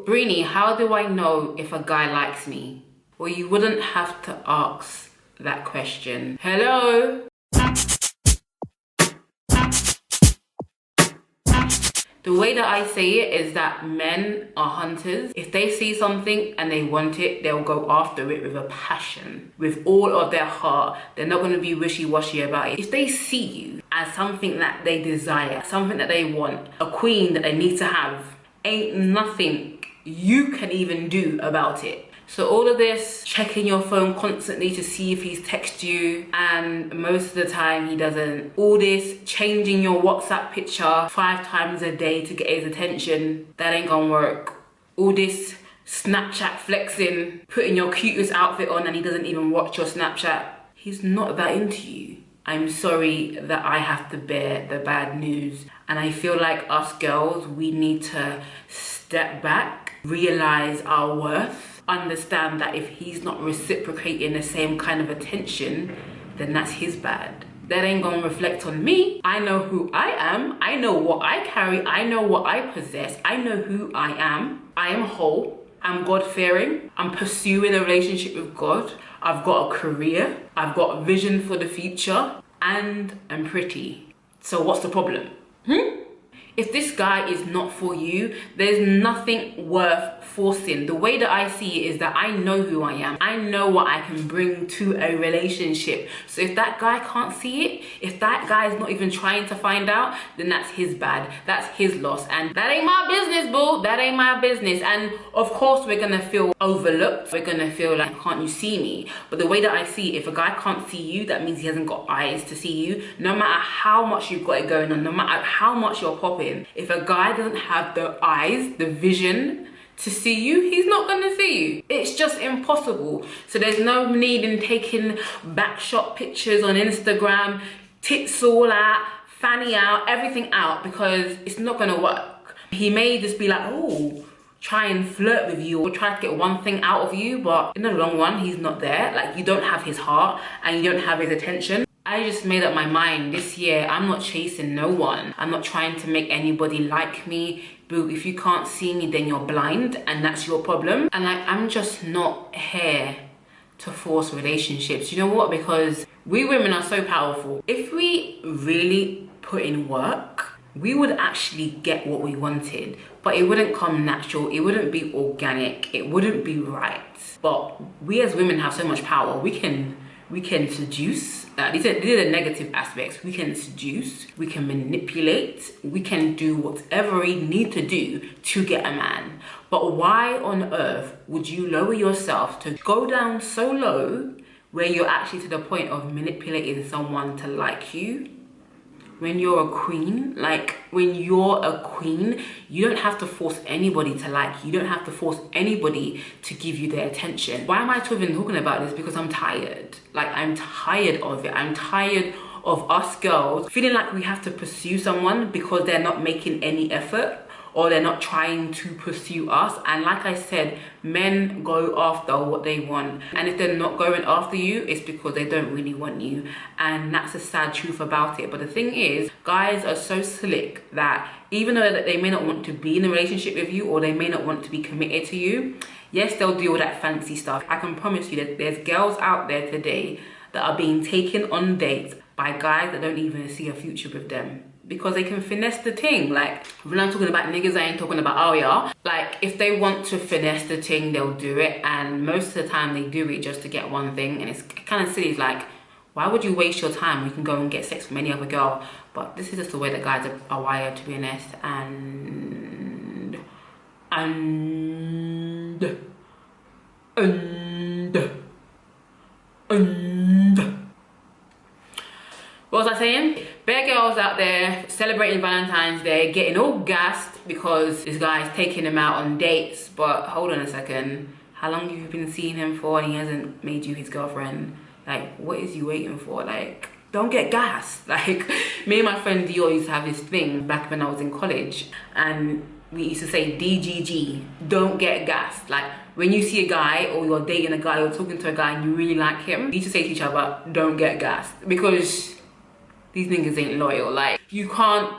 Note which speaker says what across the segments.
Speaker 1: Breeny, how do I know if a guy likes me? Well, you wouldn't have to ask that question. Hello? The way that I say it is that men are hunters. If they see something and they want it, they'll go after it with a passion, with all of their heart. They're not going to be wishy-washy about it. If they see you as something that they desire, something that they want, a queen that they need to have, ain't nothing you can even do about it. So all of this checking your phone constantly to see if he's texted you, and most of the time he doesn't. All this changing your WhatsApp picture 5 times a day to get his attention, that ain't gonna work. All this Snapchat flexing, putting your cutest outfit on and he doesn't even watch your Snapchat. He's not that into you. I'm sorry that I have to bear the bad news. And I feel like us girls, we need to step back, realize our worth, understand that if he's not reciprocating the same kind of attention, then that's his bad. That ain't gonna reflect on me. I know who I am. I know what I carry. I know what I possess. I know who I am. I am whole. I'm God-fearing. I'm pursuing a relationship with God. I've got a career. I've got a vision for the future. And I'm pretty. So what's the problem? If this guy is not for you, there's nothing worth forcing. The way that I see it is that I know who I am. I know what I can bring to a relationship. So if that guy can't see it, if that guy is not even trying to find out, then that's his bad. That's his loss. And that ain't my business, boo. That ain't my business. And of course, we're gonna feel overlooked. We're gonna feel like, can't you see me? But the way that I see it, if a guy can't see you, that means he hasn't got eyes to see you. No matter how much you've got it going on, no matter how much you're popping, if a guy doesn't have the eyes, the vision to see you, he's not gonna see you. It's just impossible. So there's no need in taking backshot pictures on Instagram, tits all out, fanny out, everything out, because it's not gonna work. He may just be like, oh, try and flirt with you or try to get one thing out of you, but in the long run, he's not there. Like, you don't have his heart and you don't have his attention. I just made up my mind this year. I'm not chasing no one. I'm not trying to make anybody like me. Boo, if you can't see me, then you're blind and that's your problem. And like, I'm just not here to force relationships. You know what? Because we women are so powerful. If we really put in work, we would actually get what we wanted, but it wouldn't come natural. It wouldn't be organic. It wouldn't be right. But we as women have so much power. We can seduce. These are the negative aspects. We can seduce, we can manipulate, we can do whatever we need to do to get a man. But why on earth would you lower yourself to go down so low where you're actually to the point of manipulating someone to like you? When you're a queen, like when you're a queen, you don't have to force anybody to like you. You don't have to force anybody to give you their attention. Why am I even talking about this? Because I'm tired. Like, I'm tired of it. I'm tired of us girls feeling like we have to pursue someone because they're not making any effort or they're not trying to pursue us. And like I said, men go after what they want. And if they're not going after you, it's because they don't really want you. And that's the sad truth about it. But the thing is, guys are so slick that even though that they may not want to be in a relationship with you or they may not want to be committed to you, yes, they'll do all that fancy stuff. I can promise you that there's girls out there today that are being taken on dates by guys that don't even see a future with them, because they can finesse the thing. Like, when I'm talking about niggas, I ain't talking about, oh yeah. Like, if they want to finesse the thing, they'll do it. And most of the time they do it just to get one thing. And it's kind of silly. It's like, why would you waste your time? You can go and get sex from any other girl. But this is just the way that guys are wired, to be honest. And what was I saying? Bare girls out there celebrating Valentine's Day, getting all gassed because this guy's taking them out on dates. But hold on a second. How long have you been seeing him for and he hasn't made you his girlfriend? Like, what is you waiting for? Like, don't get gassed. Like, me and my friend Dior used to have this thing back when I was in college. And we used to say DGG, don't get gassed. Like, when you see a guy or you're dating a guy or talking to a guy and you really like him, you need to say to each other, don't get gassed. Because these niggas ain't loyal. Like, you can't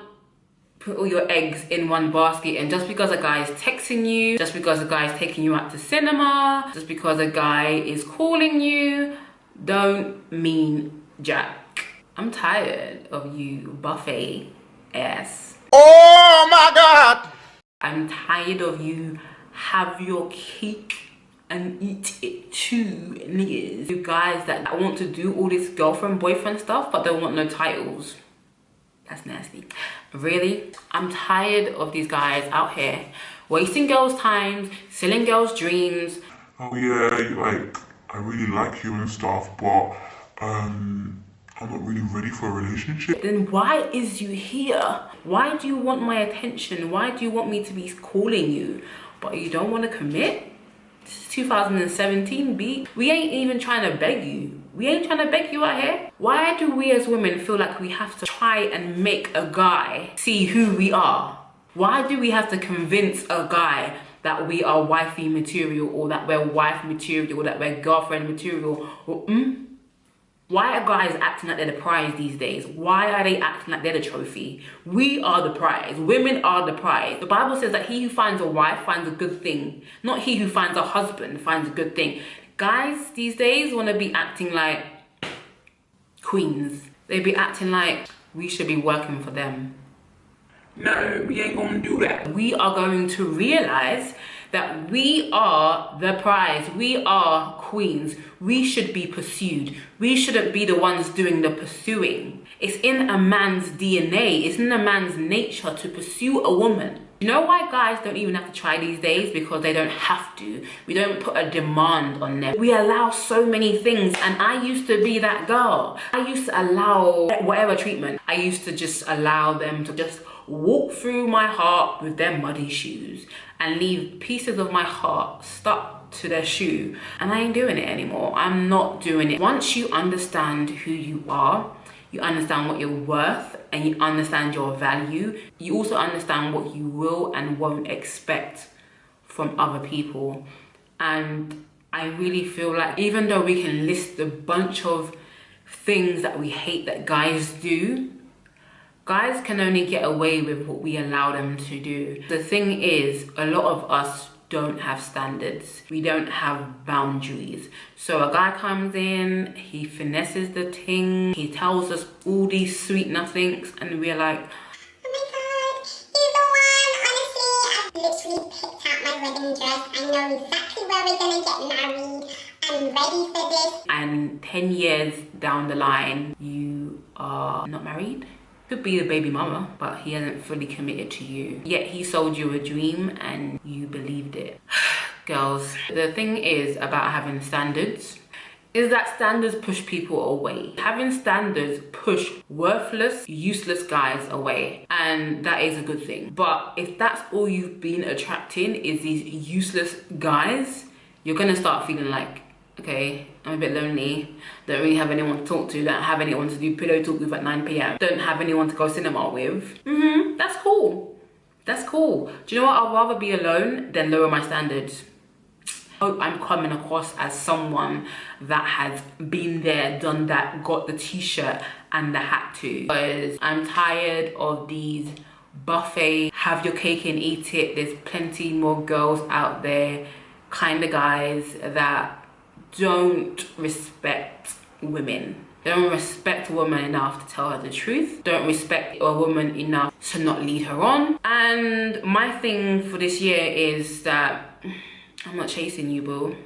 Speaker 1: put all your eggs in one basket, and just because a guy is texting you, just because a guy is taking you out to cinema, just because a guy is calling you, don't mean jack. I'm tired of you buffet ass.
Speaker 2: Oh my God!
Speaker 1: I'm tired of you have your cake and eat it too, niggas. You guys that want to do all this girlfriend boyfriend stuff but don't want no titles. That's nasty. Really? I'm tired of these guys out here wasting girls' time, selling girls' dreams.
Speaker 2: Oh yeah, like, I really like you and stuff, but I'm not really ready for a relationship.
Speaker 1: Then why is you here? Why do you want my attention? Why do you want me to be calling you but you don't want to commit? This is 2017, B. We ain't even trying to beg you. We ain't trying to beg you out here. Why do we as women feel like we have to try and make a guy see who we are? Why do we have to convince a guy that we are wifey material, or that we're wife material, or that we're girlfriend material? Or, Why are guys acting like they're the prize these days? Why are they acting like they're the trophy? We are the prize. Women are the prize. The Bible says that he who finds a wife finds a good thing. Not he who finds a husband finds a good thing. Guys these days want to be acting like queens. They be acting like we should be working for them. No, we ain't gonna do that. We are going to realize that we are the prize. We are queens. We should be pursued. We shouldn't be the ones doing the pursuing. It's in a man's DNA. It's in a man's nature to pursue a woman. You know why guys don't even have to try these days? Because they don't have to. We don't put a demand on them. We allow so many things, and I used to be that girl. I used to allow whatever treatment. I used to just allow them to just walk through my heart with their muddy shoes and leave pieces of my heart stuck to their shoe. And I ain't doing it anymore. I'm not doing it. Once you understand who you are, you understand what you're worth, and you understand your value, you also understand what you will and won't expect from other people. And I really feel like even though we can list a bunch of things that we hate that guys do, guys can only get away with what we allow them to do. The thing is, a lot of us don't have standards. We don't have boundaries. So a guy comes in, he finesses the ting, he tells us all these sweet nothings, and we're like,
Speaker 3: oh my God, you're the one. Honestly, I've literally picked out my wedding dress. I know exactly where we're gonna get married. I'm ready for this.
Speaker 1: And 10 years down the line, you are not married. Could be the baby mama, but he hasn't fully committed to you. Yet he sold you a dream and you believed it. Girls, the thing is about having standards is that standards push people away. Having standards push worthless, useless guys away, and that is a good thing. But if that's all you've been attracting is these useless guys, you're gonna start feeling like, okay, I'm a bit lonely, don't really have anyone to talk to, don't have anyone to do pillow talk with at 9 p.m, don't have anyone to go cinema with. That's cool. That's cool. Do you know what? I'd rather be alone than lower my standards. Hope I'm coming across as someone that has been there, done that, got the t-shirt and the hat too. Because I'm tired of these buffet, have your cake and eat it, there's plenty more girls out there kind of guys that don't respect women. They don't respect a woman enough to tell her the truth. Don't respect a woman enough to not lead her on. And my thing for this year is that I'm not chasing you, boo.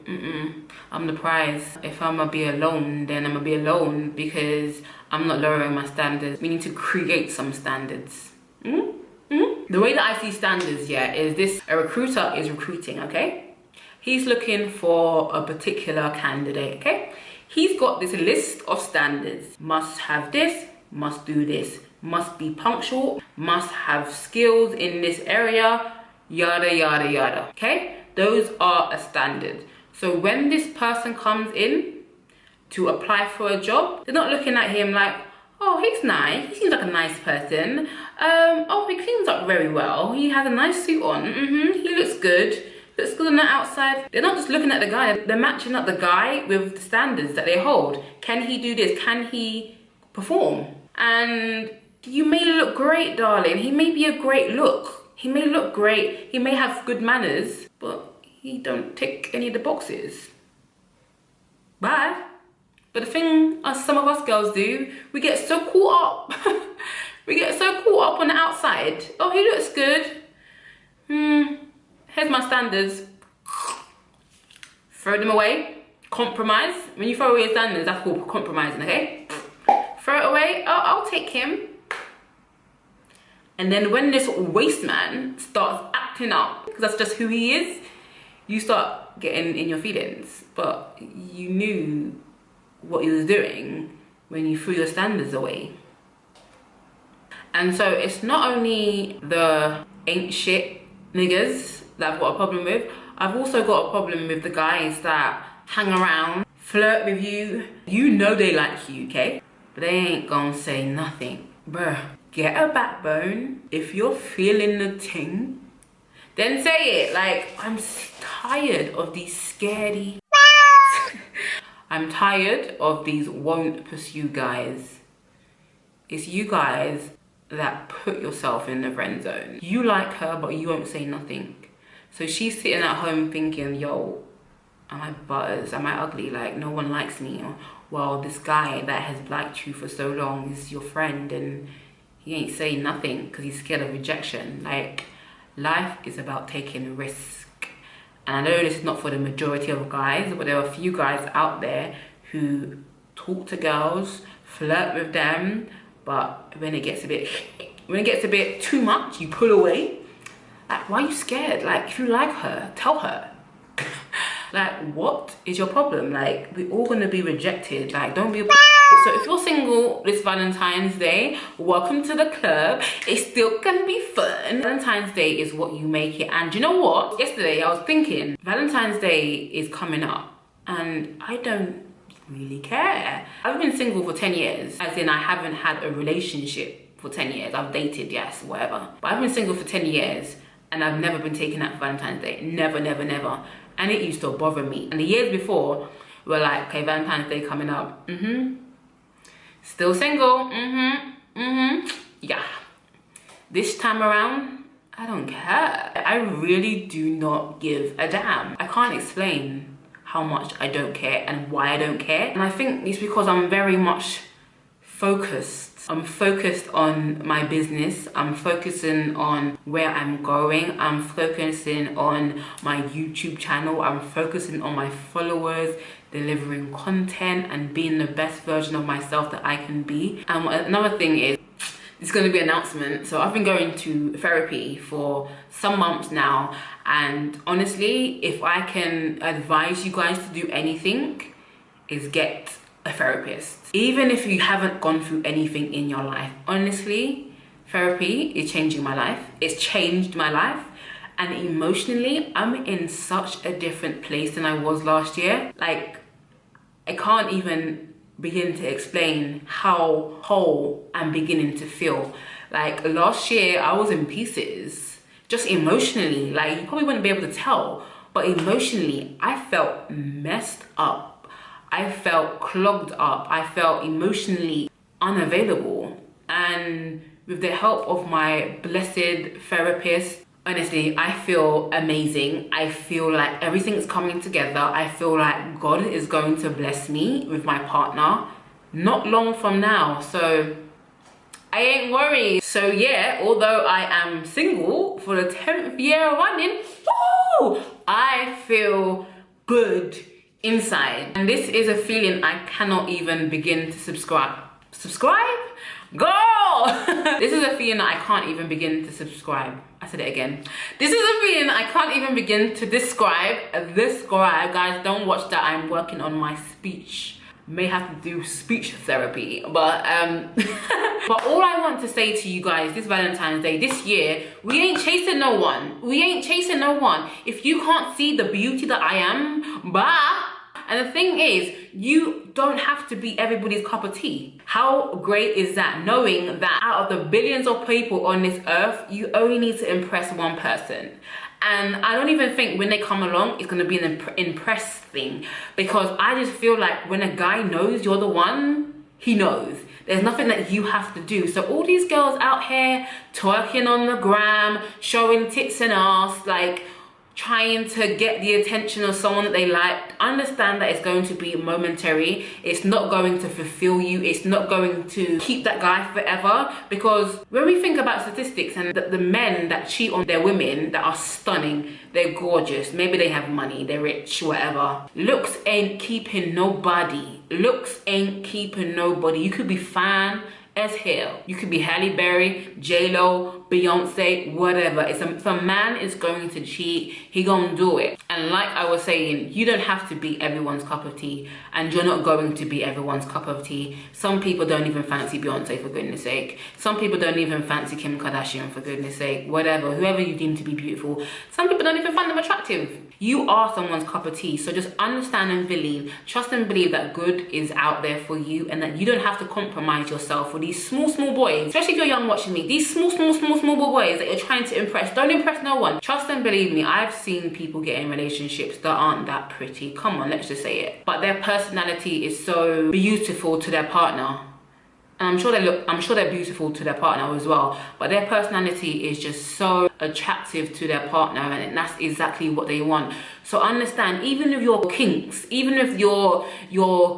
Speaker 1: I'm the prize. If I'm gonna be alone, then I'm gonna be alone, because I'm not lowering my standards. We need to create some standards. The way that I see standards, yeah, is this: a recruiter is recruiting, okay? He's looking for a particular candidate, okay? He's got this list of standards. Must have this, must do this, must be punctual, must have skills in this area, yada, yada, yada, okay? Those are a standard. So when this person comes in to apply for a job, they're not looking at him like, oh, he's nice, he seems like a nice person. Oh, he cleans up very well. He has a nice suit on, he looks good. Looks good on the outside. They're not just looking at the guy, they're matching up the guy with the standards that they hold. Can he do this? Can he perform? And You may look great, darling. He may be a great look. He may look great. He may have good manners, but he don't tick any of the boxes. Bye. But the thing some of us girls do, we get so caught up. We get so caught up on the outside. Oh, he looks good. Here's my standards. Throw them away. Compromise. When you throw away your standards, that's called compromising, okay? Throw it away. Oh, I'll take him. And then when this waste man starts acting up, because that's just who he is, you start getting in your feelings. But you knew what he was doing when you threw your standards away. And so it's not only the ain't shit niggas that I've got a problem with, I've also got a problem with the guys that hang around, flirt with you. You know they like you, okay? But they ain't gonna say nothing. Bruh, get a backbone. If you're feeling the ting, then say it. Like, I'm tired of these scaredy. I'm tired of these won't pursue guys. It's you guys that put yourself in the friend zone. You like her, but you won't say nothing. So she's sitting at home thinking, yo, am I butters? Am I ugly? Like, no one likes me. Or, well, this guy that has liked you for so long is your friend and he ain't saying nothing because he's scared of rejection. Like, life is about taking risk. And I know this is not for the majority of guys, but there are a few guys out there who talk to girls, flirt with them, but when it gets a bit too much, you pull away. Like, why are you scared? Like, if you like her, tell her. Like, what is your problem? Like, we're all gonna be rejected. Like, don't be a So if you're single this Valentine's Day, welcome to the club. It still can be fun. Valentine's Day is what you make it. And you know what? Yesterday I was thinking, Valentine's Day is coming up and I don't really care. I've been single for 10 years, as in I haven't had a relationship for 10 years. I've dated, yes, whatever. But I've been single for 10 years and I've never been taken out for Valentine's Day. Never, never, never. And it used to bother me. And the years before, we were like, okay, Valentine's Day coming up. Still single. Yeah. This time around, I don't care. I really do not give a damn. I can't explain how much I don't care and why I don't care. And I think it's because I'm very much focused. I'm focused on my business. I'm focusing on where I'm going. I'm focusing on my YouTube channel. I'm focusing on my followers, delivering content and being the best version of myself that I can be. And another thing is, it's going to be an announcement. So I've been going to therapy for some months now. And honestly, if I can advise you guys to do anything, is get a therapist. Even if you haven't gone through anything in your life, honestly, therapy is changing my life. It's changed my life. And emotionally, I'm in such a different place than I was last year. Like, I can't even begin to explain how whole I'm beginning to feel. Like, last year, I was in pieces. Just emotionally. Like, you probably wouldn't be able to tell. But emotionally, I felt messed up. I felt clogged up. I felt emotionally unavailable. And with the help of my blessed therapist, honestly, I feel amazing. I feel like everything's coming together. I feel like God is going to bless me with my partner not long from now. So I ain't worried. So yeah, although I am single for the 10th year running, woo, I feel good inside. And this is a feeling I cannot even begin to subscribe. Girl! This is a feeling that I can't even begin to subscribe. I said it again. This is a feeling I can't even begin to describe. Guys, don't watch that. I'm working on my speech. May have to do speech therapy. But but all I want to say to you guys this Valentine's Day, this year, we ain't chasing no one. We ain't chasing no one. If you can't see the beauty that I am, bye. And the thing is, you don't have to be everybody's cup of tea. How great is that, knowing that out of the billions of people on this earth, you only need to impress one person. And I don't even think when they come along, it's going to be an impress thing. Because I just feel like when a guy knows you're the one, he knows. There's nothing that you have to do. So all these girls out here twerking on the gram, showing tits and ass, like trying to get the attention of someone that they like, understand that it's going to be momentary. It's not going to fulfill you. It's not going to keep that guy forever. Because when we think about statistics and the men that cheat on their women that are stunning, they're gorgeous, maybe they have money, they're rich, whatever, looks ain't keeping nobody. Looks ain't keeping nobody. You could be fine as hell. You could be Halle Berry, J-Lo, Beyonce, whatever. If a man is going to cheat, he gonna do it. And like I was saying, you don't have to be everyone's cup of tea, and you're not going to be everyone's cup of tea. Some people don't even fancy Beyonce, for goodness sake. Some people don't even fancy Kim Kardashian, for goodness sake. Whatever, whoever you deem to be beautiful. Some people don't even find them attractive. You are someone's cup of tea. So just understand and believe, trust and believe that good is out there for you, and that you don't have to compromise yourself for these small boys, especially if you're young watching me, these small boys that you're trying to impress. Don't impress no one. Trust and believe me, I've seen people get in relationships that aren't that pretty. Come on, let's just say it. But their personality is so beautiful to their partner. And I'm sure they're beautiful to their partner as well, but their personality is just so attractive to their partner, and that's exactly what they want. So understand, even if your kinks, even if your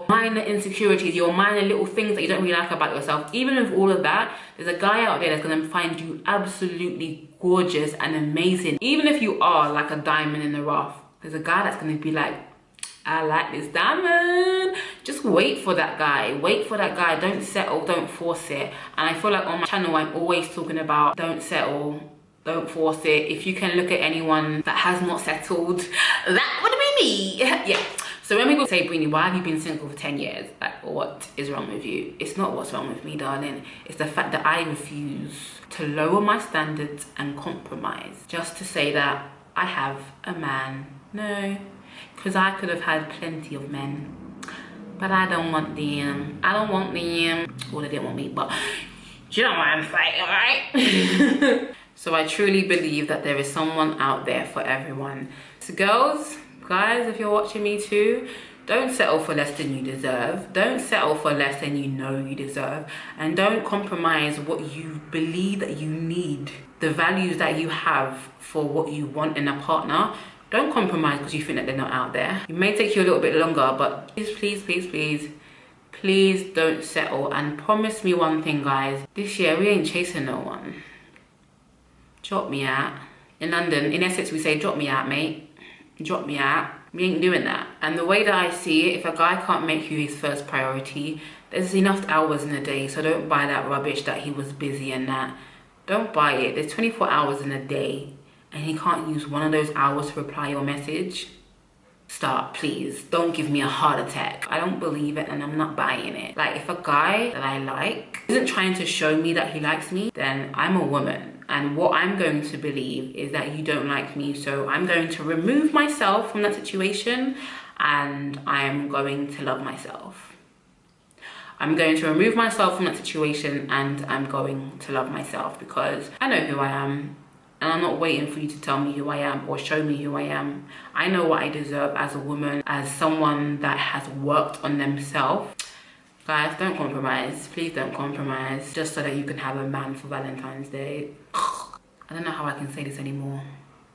Speaker 1: minor insecurities, your minor little things that you don't really like about yourself, even with all of that, there's a guy out there that's gonna find you absolutely gorgeous and amazing. Even if you are like a diamond in the rough, there's a guy that's gonna be like, I like this diamond. Just wait for that guy. Wait for that guy. Don't settle. Don't force it. And I feel like on my channel, I'm always talking about don't settle. Don't force it. If you can look at anyone that has not settled, that would be me. Yeah. So when people say, Breeny, why have you been single for 10 years? Like, what is wrong with you? It's not what's wrong with me, darling. It's the fact that I refuse to lower my standards and compromise just to say that I have a man. No. Because I could have had plenty of men, but I don't want them. I don't want them. Well, they didn't want me, but you know what I'm saying, right? So I truly believe that there is someone out there for everyone. So girls, guys, if you're watching me too, don't settle for less than you deserve. Don't settle for less than you know you deserve. And don't compromise what you believe that you need, the values that you have for what you want in a partner. Don't compromise because you think that they're not out there. It may take you a little bit longer, but please don't settle. And promise me one thing, guys. This year, we ain't chasing no one. Drop me out. In London, in Essex, we say, drop me out, mate. Drop me out. We ain't doing that. And the way that I see it, if a guy can't make you his first priority, there's enough hours in a day. So don't buy that rubbish that he was busy and that. Don't buy it. There's 24 hours in a day, and he can't use one of those hours to reply your message. Stop, please. Don't give me a heart attack. I don't believe it, and I'm not buying it. Like, if a guy that I like isn't trying to show me that he likes me, then I'm a woman. And what I'm going to believe is that you don't like me. So I'm going to remove myself from that situation, and I'm going to love myself. I'm going to remove myself from that situation, and I'm going to love myself, because I know who I am. And I'm not waiting for you to tell me who I am or show me who I am. I know what I deserve as a woman, as someone that has worked on themselves. Guys, don't compromise. Please don't compromise just so that you can have a man for Valentine's Day. I don't know how I can say this anymore.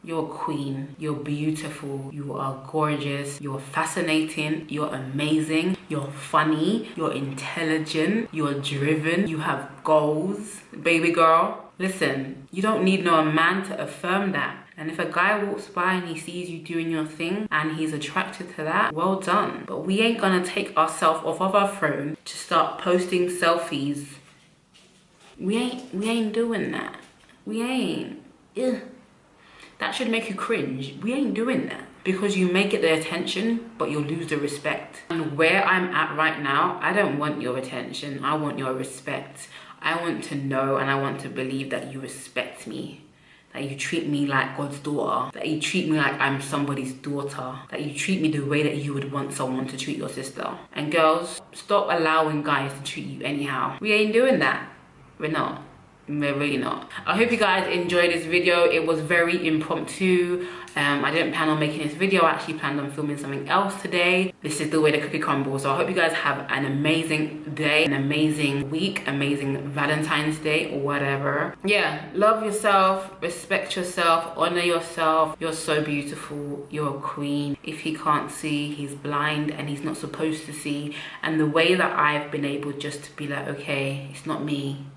Speaker 1: You're a queen. You're beautiful. You are gorgeous. You're fascinating. You're amazing. You're funny. You're intelligent. You're driven. You have goals. Baby girl, listen, you don't need no man to affirm that. And if a guy walks by and he sees you doing your thing and he's attracted to that, well done. But we ain't gonna take ourselves off of our throne to start posting selfies. We ain't doing that. We ain't. Ugh. That should make you cringe. We ain't doing that. Because you may get the attention, but you'll lose the respect. And where I'm at right now, I don't want your attention. I want your respect. I want to know and I want to believe that you respect me. That you treat me like God's daughter. That you treat me like I'm somebody's daughter. That you treat me the way that you would want someone to treat your sister. And girls, stop allowing guys to treat you anyhow. We ain't doing that. We're not. They're really not. I hope you guys enjoyed this video. It was very impromptu. I didn't plan on making this video. I actually planned on filming something else today. This is the way the cookie crumbles. So I hope you guys have an amazing day, an amazing week, amazing Valentine's Day or whatever. Yeah, love yourself, respect yourself, honor yourself. You're so beautiful. You're a queen. If he can't see, he's blind and he's not supposed to see. And the way that I've been able just to be like, okay, it's not me.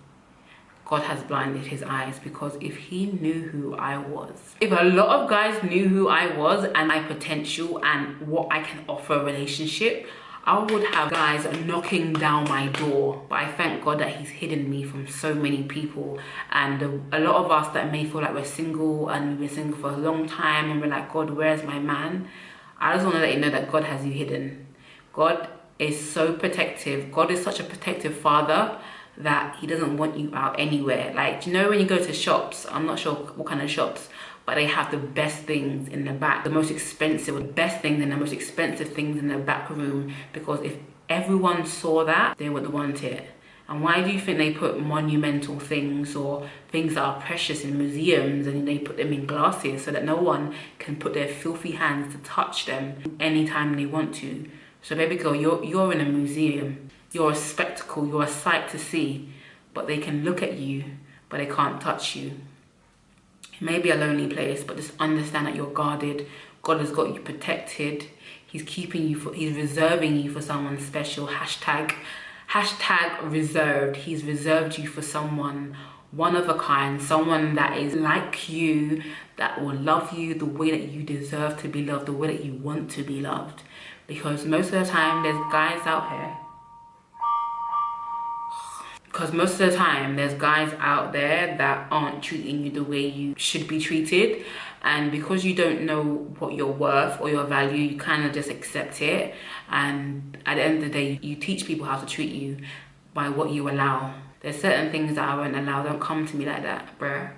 Speaker 1: God has blinded his eyes, because if he knew who I was, if a lot of guys knew who I was and my potential and what I can offer a relationship, I would have guys knocking down my door. But I thank God that he's hidden me from so many people. And a lot of us that may feel like we're single and we've been single for a long time and we're like, God, where's my man? I just want to let you know that God has you hidden. God is so protective. God is such a protective father that he doesn't want you out anywhere. Like, you know, when you go to shops, I'm not sure what kind of shops, but they have the best things in the back, the most expensive, the best things and the most expensive things in the back room, because if everyone saw that, they would want it. And why do you think they put monumental things or things that are precious in museums, and they put them in glasses so that no one can put their filthy hands to touch them anytime they want to? So baby girl, you're in a museum. You're a spectacle, you're a sight to see, but they can look at you, but they can't touch you. It may be a lonely place, but just understand that you're guarded. God has got you protected. He's keeping you he's reserving you for someone special. Hashtag reserved. He's reserved you for someone one of a kind, someone that is like you, that will love you the way that you deserve to be loved, the way that you want to be loved. Because most of the time, there's guys out there that aren't treating you the way you should be treated, and because you don't know what you're worth or your value, you kind of just accept it. And at the end of the day, you teach people how to treat you by what you allow. There's certain things that I won't allow. Don't come to me like that, bruh.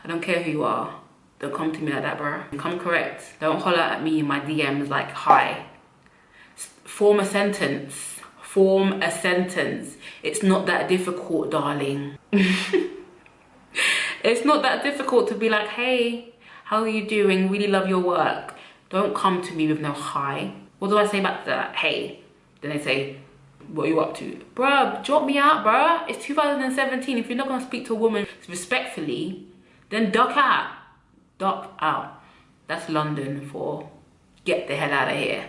Speaker 1: I don't care who you are. Don't come to me like that, bruh. Come correct. Don't holler at me in my DMs like, hi. Form a sentence. Form a sentence. It's not that difficult, darling. It's not that difficult to be like, hey, how are you doing? Really love your work. Don't come to me with no hi. What do I say back to that? Hey. Then they say, what are you up to? Bruh, drop me out, bruh. It's 2017. If you're not going to speak to a woman respectfully, then duck out. Duck out. That's London for get the hell out of here.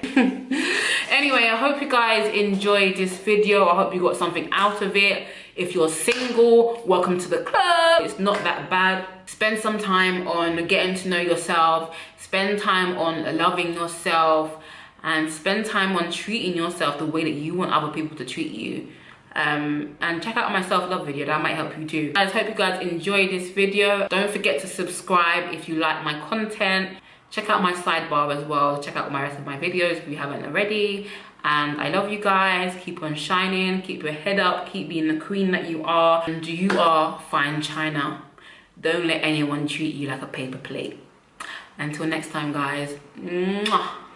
Speaker 1: Anyway, I hope you guys enjoyed this video. I hope you got something out of it. If you're single, welcome to the club. It's not that bad. Spend some time on getting to know yourself. Spend time on loving yourself. And spend time on treating yourself the way that you want other people to treat you. And check out my self-love video. That might help you too. I hope you guys enjoyed this video. Don't forget to subscribe if you like my content. Check out my sidebar as well. Check out my rest of my videos if you haven't already. And I love you guys. Keep on shining. Keep your head up. Keep being the queen that you are. And you are fine china. Don't let anyone treat you like a paper plate. Until next time, guys. Mwah.